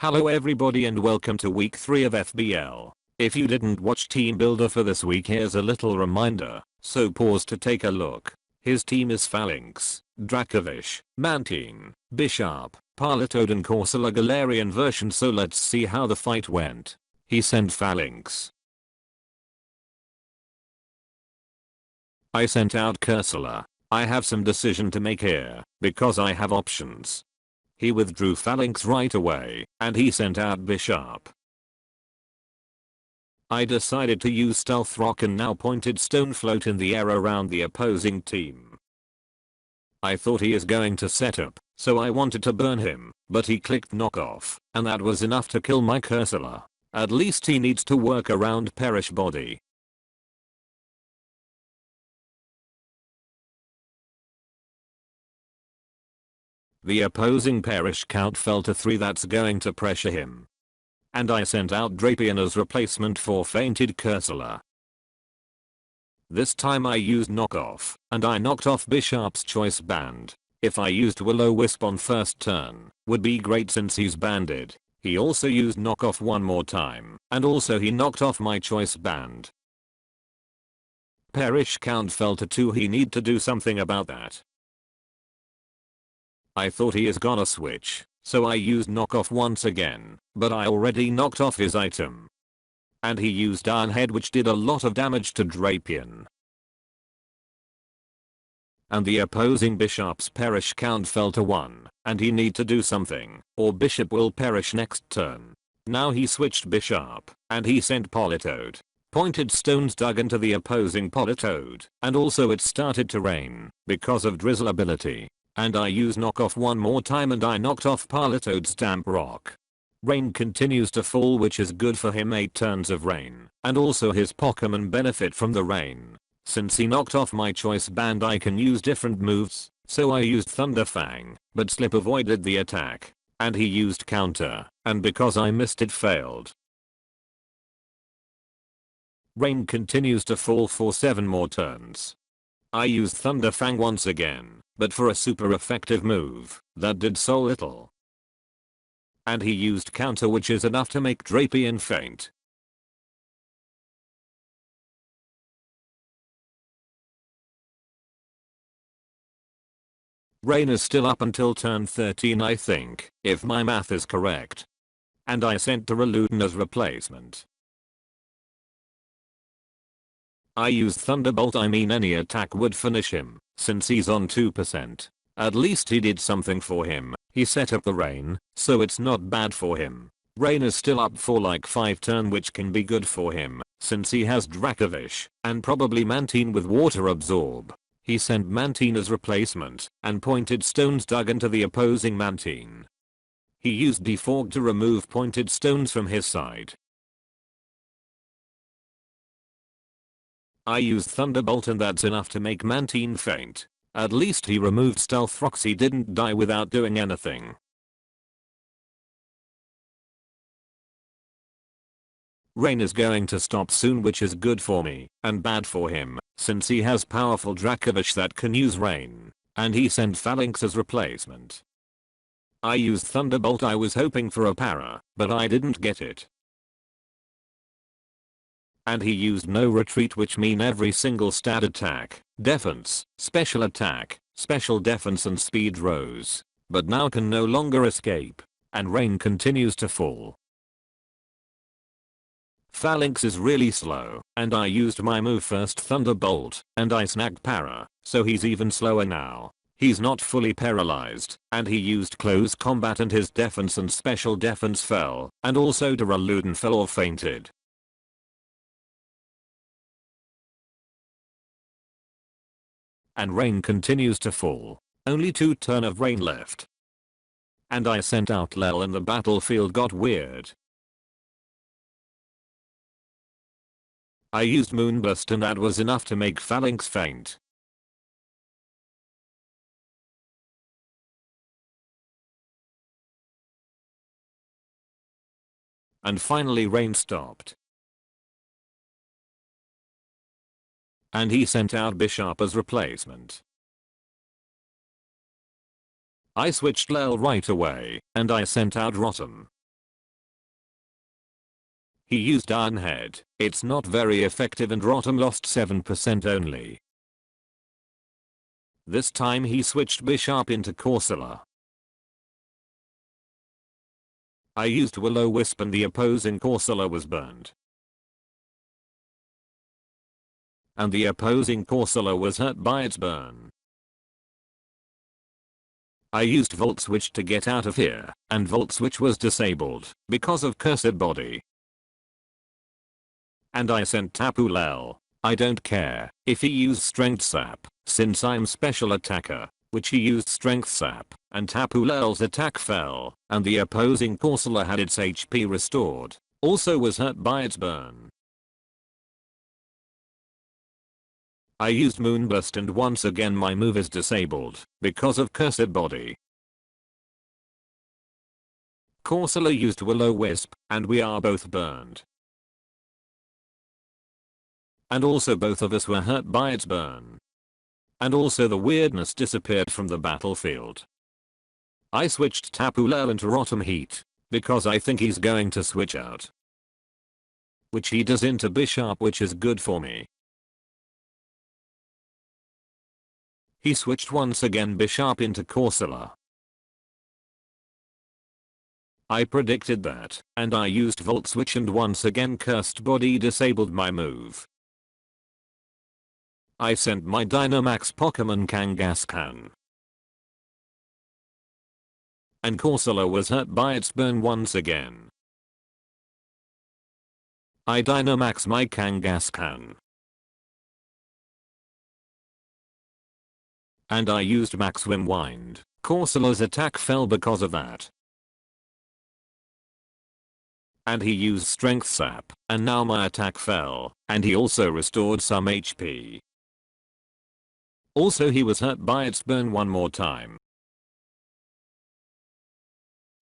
Hello everybody and welcome to week 3 of FBL. If you didn't watch team builder for this week, here's a little reminder, so pause to take a look. His team is Phalanx, Dracovish, Mantine, Bishop, Parlotode and Corsola Galarian version, so let's see how the fight went. He sent Phalanx. I sent out Corsola. I have some decision to make here, because I have options. He withdrew Phalanx right away, and he sent out Bishop. I decided to use Stealth Rock and now Pointed Stone float in the air around the opposing team. I thought he is going to set up, so I wanted to burn him, but he clicked knockoff, and that was enough to kill my Corsola. At least he needs to work around Perish Body. The opposing Perish count fell to 3, that's going to pressure him. And I sent out Drapion as replacement for fainted Corsola. This time I used knockoff, and I knocked off Bishop's choice band. If I used Will-O-Wisp on first turn, would be great since he's banded. He also used knockoff one more time, and also he knocked off my choice band. Perish count fell to 2, he need to do something about that. I thought he is gonna switch, so I used knockoff once again, but I already knocked off his item. And he used Ironhead, which did a lot of damage to Drapion. And the opposing Bishop's Perish count fell to 1, and he need to do something, or Bishop will perish next turn. Now he switched Bishop, and he sent Politoed. Pointed Stones dug into the opposing Politoed, and also it started to rain, because of Drizzle ability. And I used knockoff one more time and I knocked off Politoed's Stamp Rock. Rain continues to fall, which is good for him, 8 turns of rain, and also his Pokemon benefit from the rain. Since he knocked off my choice band, I can use different moves, so I used Thunderfang, but Slip avoided the attack. And he used counter, and because I missed it failed. Rain continues to fall for 7 more turns. I used Thunderfang once again, but for a super effective move that did so little. And he used counter, which is enough to make Drapion faint. Rain is still up until turn 13, I think, if my math is correct. And I sent Duraludon as replacement. I used Thunderbolt, I mean any attack would finish him, since he's on 2%. At least he did something for him. He set up the rain, so it's not bad for him. Rain is still up for like 5 turn, which can be good for him, since he has Dracovish, and probably Mantine with Water Absorb. He sent Mantine as replacement, and Pointed Stones dug into the opposing Mantine. He used Defog to remove Pointed Stones from his side. I used Thunderbolt and that's enough to make Mantine faint. At least he removed Stealth Rocks, he didn't die without doing anything. Rain is going to stop soon, which is good for me, and bad for him, since he has powerful Dracovish that can use rain, and he sent Phalanx as replacement. I used Thunderbolt, I was hoping for a para, but I didn't get it. And he used no retreat, which mean every single stat attack, defense, special attack, special defense and speed rose, but now can no longer escape, and rain continues to fall. Phalanx is really slow, and I used my move first, Thunderbolt, and I snagged para, so he's even slower now. He's not fully paralyzed, and he used close combat and his defense and special defense fell, and also Duraludon fell or fainted. And rain continues to fall. Only 2 turn of rain left. And I sent out Lel and the battlefield got weird. I used Moonburst and that was enough to make Phalanx faint. And finally rain stopped. And he sent out Bishop as replacement. I switched Lel right away, and I sent out Rotom. He used Iron Head. It's not very effective and Rotom lost 7% only. This time he switched Bishop into Corsola. I used Will-O-Wisp and the opposing Corsola was burned. And the opposing Corsola was hurt by its burn. I used Volt Switch to get out of here, and Volt Switch was disabled because of Cursed Body. And I sent Tapu Lele. I don't care if he used Strength Sap, since I'm special attacker, which he used Strength Sap, and Tapu Lele's attack fell, and the opposing Corsola had its HP restored, also was hurt by its burn. I used Moonburst and once again my move is disabled because of Cursed Body. Corsola used Will-O-Wisp and we are both burned. And also both of us were hurt by its burn. And also the weirdness disappeared from the battlefield. I switched Tapu Lele into Rotom Heat because I think he's going to switch out. Which he does into Bishop, which is good for me. He switched once again Bishop into Corsola. I predicted that, and I used Volt Switch and once again Cursed Body disabled my move. I sent my Dynamax Pokemon Kangaskhan. And Corsola was hurt by its burn once again. I Dynamax my Kangaskhan. And I used Max Swim Wind. Corsola's attack fell because of that. And he used Strength Sap, and now my attack fell, and he also restored some HP. Also he was hurt by its burn one more time.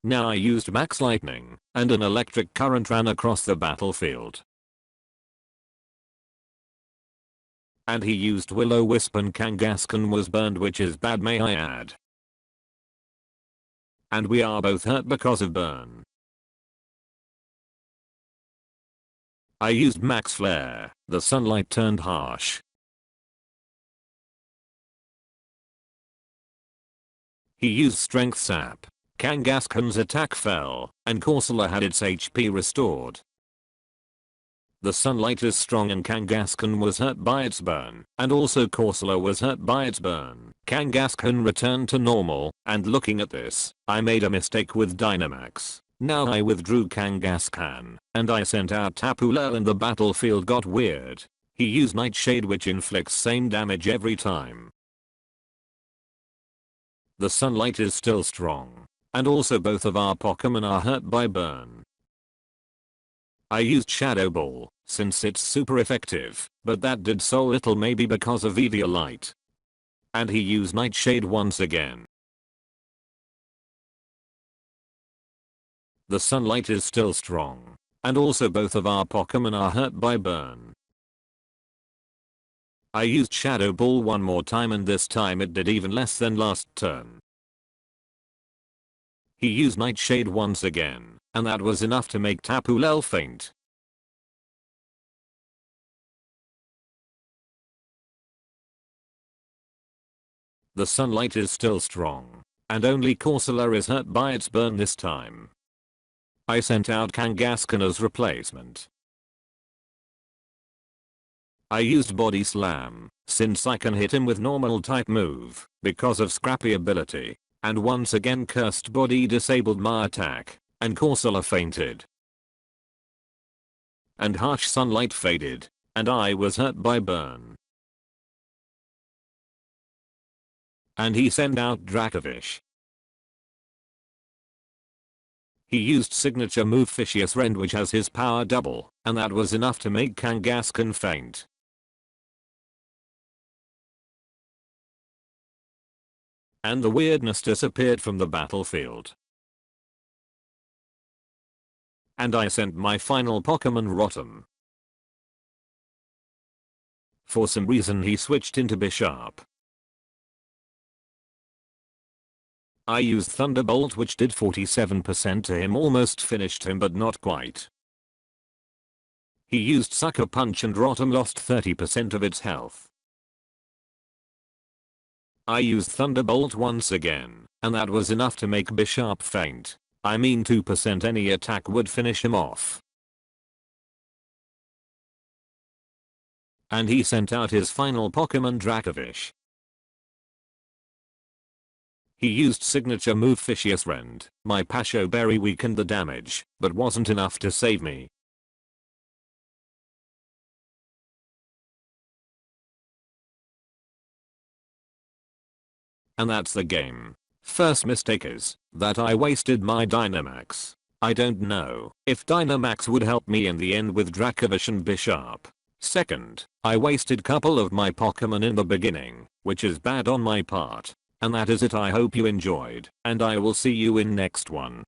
Now I used Max Lightning, and an electric current ran across the battlefield. And he used Will-O-Wisp and Kangaskhan was burned, which is bad, may I add. And we are both hurt because of burn. I used Max Flare, the sunlight turned harsh. He used Strength Sap. Kangaskhan's attack fell, and Corsola had its HP restored. The sunlight is strong and Kangaskhan was hurt by its burn, and also Corsola was hurt by its burn. Kangaskhan returned to normal, and looking at this, I made a mistake with Dynamax. Now I withdrew Kangaskhan, and I sent out Tapu Lele and the battlefield got weird. He used Nightshade, which inflicts same damage every time. The sunlight is still strong, and also both of our Pokemon are hurt by burn. I used Shadow Ball, since it's super effective, but that did so little, maybe because of Eviolite. And he used Nightshade once again. The sunlight is still strong, and also both of our Pokemon are hurt by burn. I used Shadow Ball one more time and this time it did even less than last turn. He used Nightshade once again, and that was enough to make Tapu Lele faint. The sunlight is still strong, and only Corsola is hurt by its burn this time. I sent out Kangaskhan as replacement. I used Body Slam, since I can hit him with normal type move, because of Scrappy ability, and once again Cursed Body disabled my attack, and Corsola fainted. And harsh sunlight faded, and I was hurt by burn. And he sent out Dracovish. He used signature move Vicious Rend, which has his power double, and that was enough to make Kangaskhan faint. And the weirdness disappeared from the battlefield. And I sent my final Pokemon Rotom. For some reason he switched into Bishop. I used Thunderbolt, which did 47% to him, almost finished him but not quite. He used Sucker Punch and Rotom lost 30% of its health. I used Thunderbolt once again, and that was enough to make Bishop faint. I mean 2% any attack would finish him off. And he sent out his final Pokemon Dracovish. He used signature move Vicious Rend. My Pasho Berry weakened the damage, but wasn't enough to save me. And that's the game. First mistake is that I wasted my Dynamax. I don't know if Dynamax would help me in the end with Dracovish and Bishop. Second, I wasted couple of my Pokemon in the beginning, which is bad on my part. And that is it. I hope you enjoyed, and I will see you in next one.